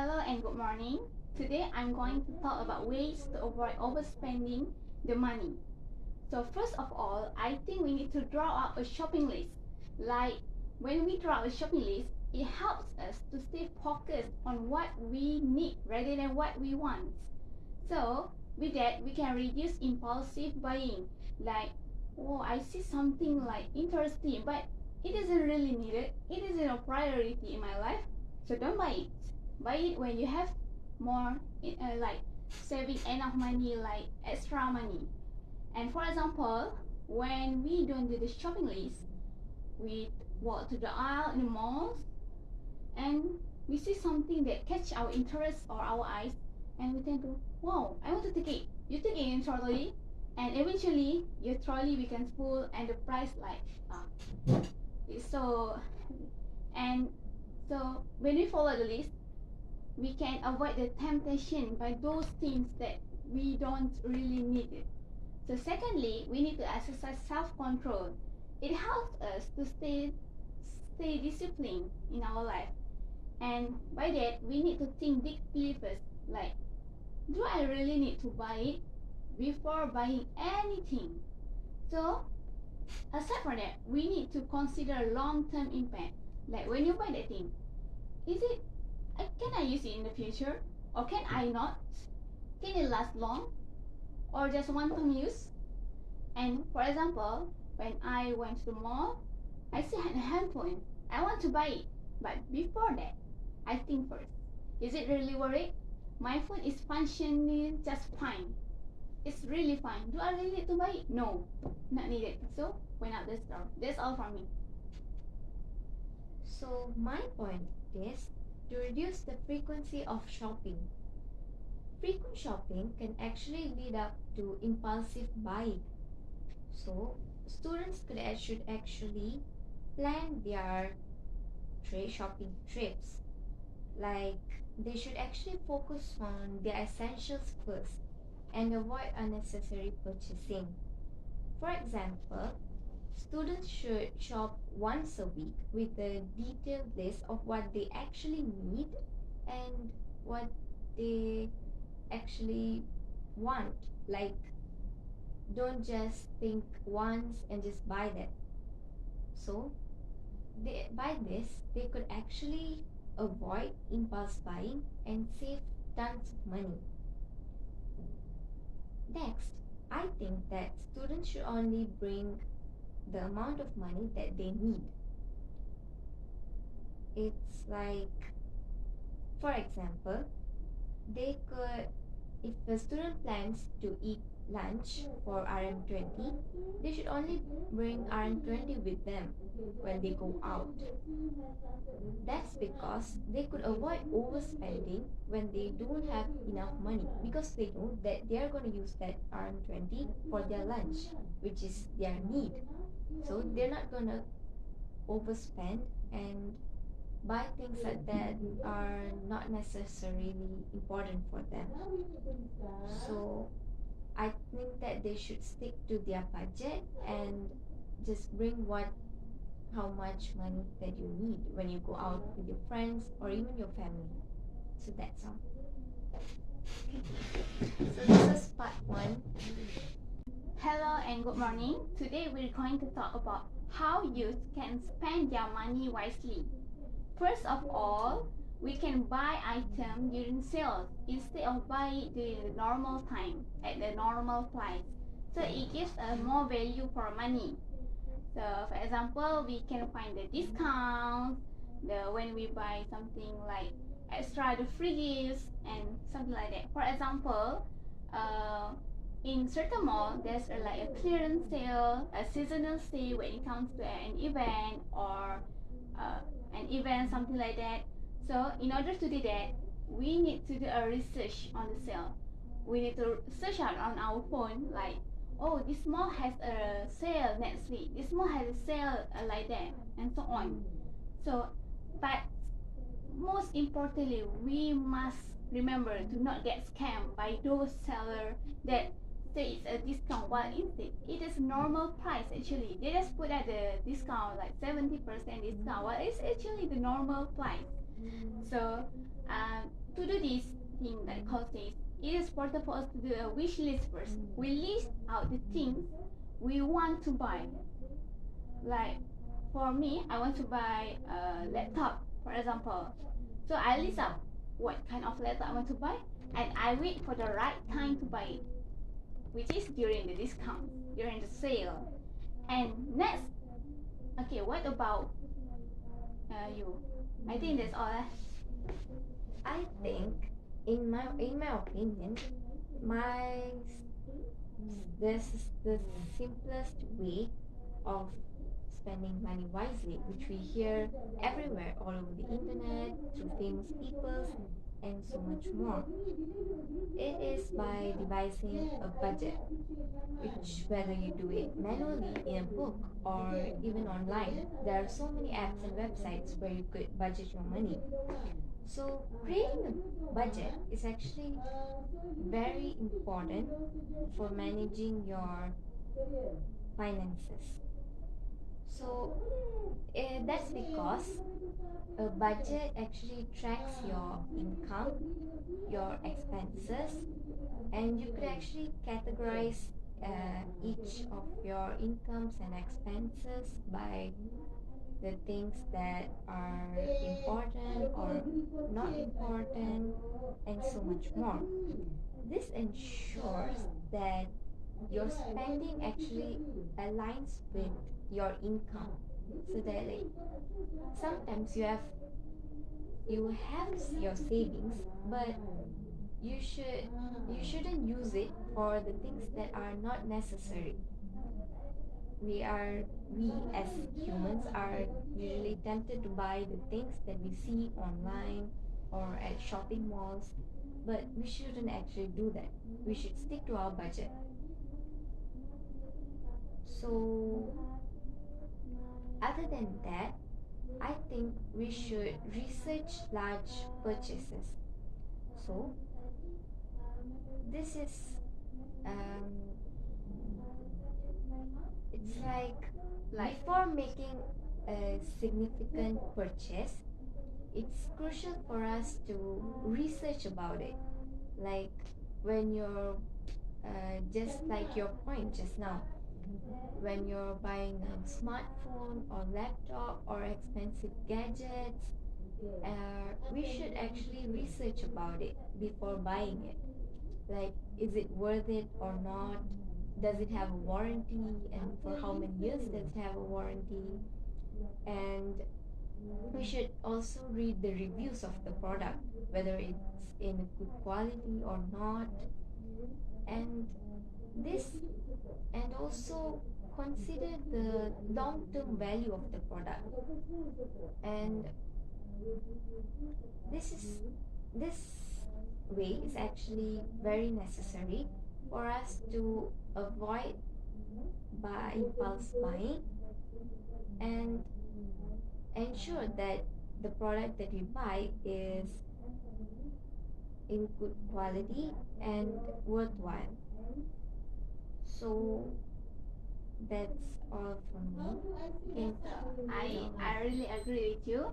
Hello and good morning. Today I'm going to talk about ways to avoid overspending the money. So first of all, I think we need to draw up a shopping list. Like when we draw a shopping list, it helps us to stay focused on what we need rather than what we want. So with that, we can reduce impulsive buying. Like, oh, I see something like interesting, but it isn't really needed. It isn't a priority in my life, so don't buy it. Buy it when you have more, like saving enough money, like extra money. And for example, when we don't do the shopping list, we walk to the aisle in the malls and we see something that catch our interest or our eyes, and we tend to, wow, I want to take it. You take it in trolley, and eventually your trolley becomes full, and the price like it's so. And so when we follow the list, we can avoid the temptation by those things that we don't really need it. So secondly, we need to exercise self-control. It helps us to stay disciplined in our life. And by that, we need to think deeply first, like, do I really need to buy it before buying anything? So, aside from that, we need to consider long-term impact. Like when you buy that thing, is it, can I use it in the future? Or can I not? Can it last long? Or just one-time use? And for example, when I went to the mall, I see a handphone. I want to buy it. But before that, I think first, is it really worth it? My phone is functioning just fine. It's really fine. Do I really need to buy it? No, not needed. So went out the store. That's all from me. So, my point is to reduce the frequency of shopping. Frequent shopping can actually lead up to impulsive buying. So, students should actually plan their shopping trips. Like, they should actually focus on their essentials first and avoid unnecessary purchasing. For example, students should shop once a week with a detailed list of what they actually need and what they actually want. Like, don't just think once and just buy that. So, by this, they could actually avoid impulse buying and save tons of money. Next, I think that students should only bring the amount of money that they need. It's like, for example, they could, if the student plans to eat lunch for RM20, they should only bring RM20 with them when they go out. That's because they could avoid overspending when they don't have enough money, because they know that they are going to use that RM20 for their lunch, which is their need. So they're not going to overspend and buy things that are not necessarily important for them. So I think that they should stick to their budget and just bring how much money that you need when you go out with your friends or even your family. So that's all. So this is part one. Hello and good morning. Today we're going to talk about how youth can spend their money wisely. First of all, we can buy items during sales instead of buying it during the normal time at the normal price. So it gives us more value for money. So for example, we can find the discounts, when we buy something like extra the free gifts and something like that. For example, in certain mall, there's like a clearance sale, a seasonal sale when it comes to an event or something like that. So in order to do that, we need to do a research on the sale. We need to search out on our phone, like, oh, this mall has a sale next week. This mall has a sale like that, and so on. So, but most importantly, we must remember to not get scammed by those sellers that say it's a discount while it is normal price. Actually, they just put at the discount like 70% discount while it's actually the normal price. So To do this thing that costs this, it is important for us to do a wish list first. We list out the things we want to buy. Like for me, I want to buy a laptop, for example. So I list out what kind of laptop I want to buy, and I wait for the right time to buy it, which is during the discount, during the sale. And next, okay, what about you? I think that's all. I think, in my opinion, my this is the simplest way of spending money wisely, which we hear everywhere, all over the internet, through famous people, and so much more. It is by devising a budget, which whether you do it manually in a book or even online, there are so many apps and websites where you could budget your money. So creating a budget is actually very important for managing your finances. So that's because a budget actually tracks your income, your expenses, and you could actually categorize each of your incomes and expenses by the things that are important or not important, and so much more. This ensures that your spending actually aligns with your income, so that like sometimes you have your savings, but you shouldn't use it for the things that are not necessary. We as humans are usually tempted to buy the things that we see online or at shopping malls, but we shouldn't actually do that. We should stick to our budget. So other than that, I think we should research large purchases. So this is um, it's like before making a significant purchase, it's crucial for us to research about it. Like when you're just like your point just now, when you're buying a smartphone or laptop or expensive gadgets, we should actually research about it before buying it. Like, is it worth it or not? Does it have a warranty, and for how many years does it have a warranty? And we should also read the reviews of the product, whether it's in a good quality or not. And this, and also consider the long-term value of the product. And this is this way is actually very necessary for us to avoid by impulse buying, and ensure that the product that we buy is in good quality and worthwhile. So that's all from me. Okay, so I really agree with you.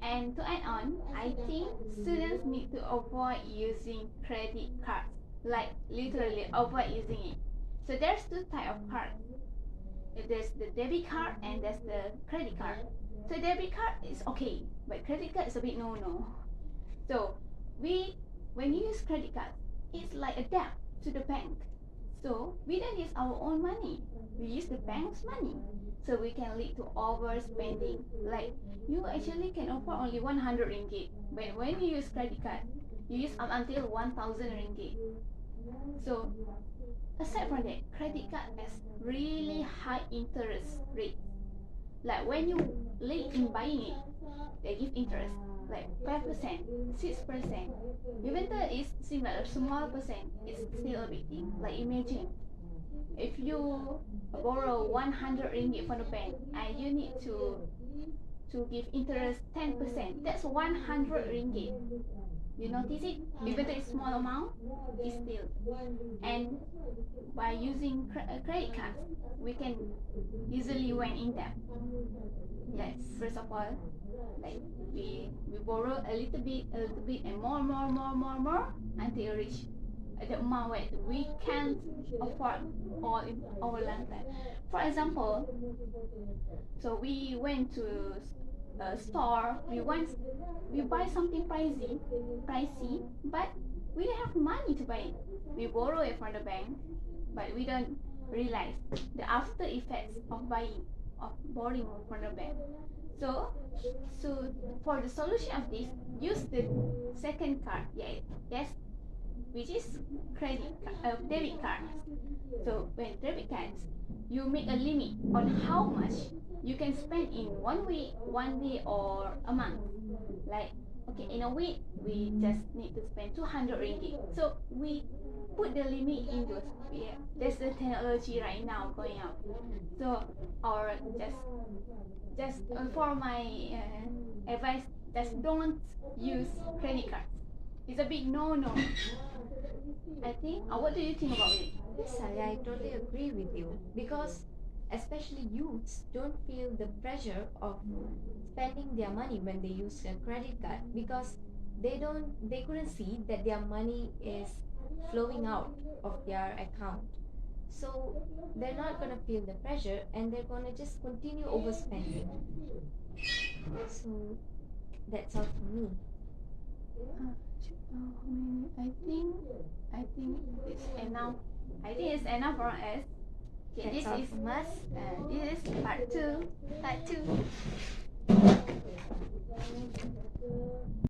And to add on, I think students need to avoid using credit cards, like literally avoid using it. So there's two type of cards. There's the debit card and there's the credit card. So debit card is okay, but credit card is a bit no. So we when you use credit card, it's like a debt to the bank. So we don't use our own money. We use the bank's money. So we can lead to overspending. Like you actually can afford only 100 ringgit, but when you use credit card, you use up until 1000 ringgit. So aside from that, credit card has really high interest rate. Like when you late in buying it, they give interest like 5%, 6%. Even though it seems like a small percent, it's still a big thing. Like imagine if you borrow 100 ringgit from the bank and you need to give interest 10%, that's 100 ringgit. You notice it? Even though it's small amount, it's still. And by using credit cards, we can easily went in depth. Yes, first of all, like we borrow a little bit, and more until reach the amount where we can't afford all in our lifetime. For example, so we went to a store. We buy something pricey, but we don't have money to buy it. We borrow it from the bank, but we don't realize the after effects of borrowing from the bank. So, so for the solution of this, use the second card. Yeah, yes, which is debit cards. So when debit cards, you make a limit on how much you can spend in 1 week, 1 day, or a month. Like, okay, in a week we just need to spend 200 ringgit. So we put the limit in those. Yeah, there's the technology right now going out. So or just for my advice, just don't use credit cards. It's a big no. I think. What do you think about it? Yes, I totally agree with you because especially youths don't feel the pressure of spending their money when they use a credit card because they couldn't see that their money is flowing out of their account. So they're not gonna feel the pressure and they're gonna just continue overspending. So that's all for me. I think it's enough. I think it's enough for us. Okay, That's all from us. this is part two. Part 2.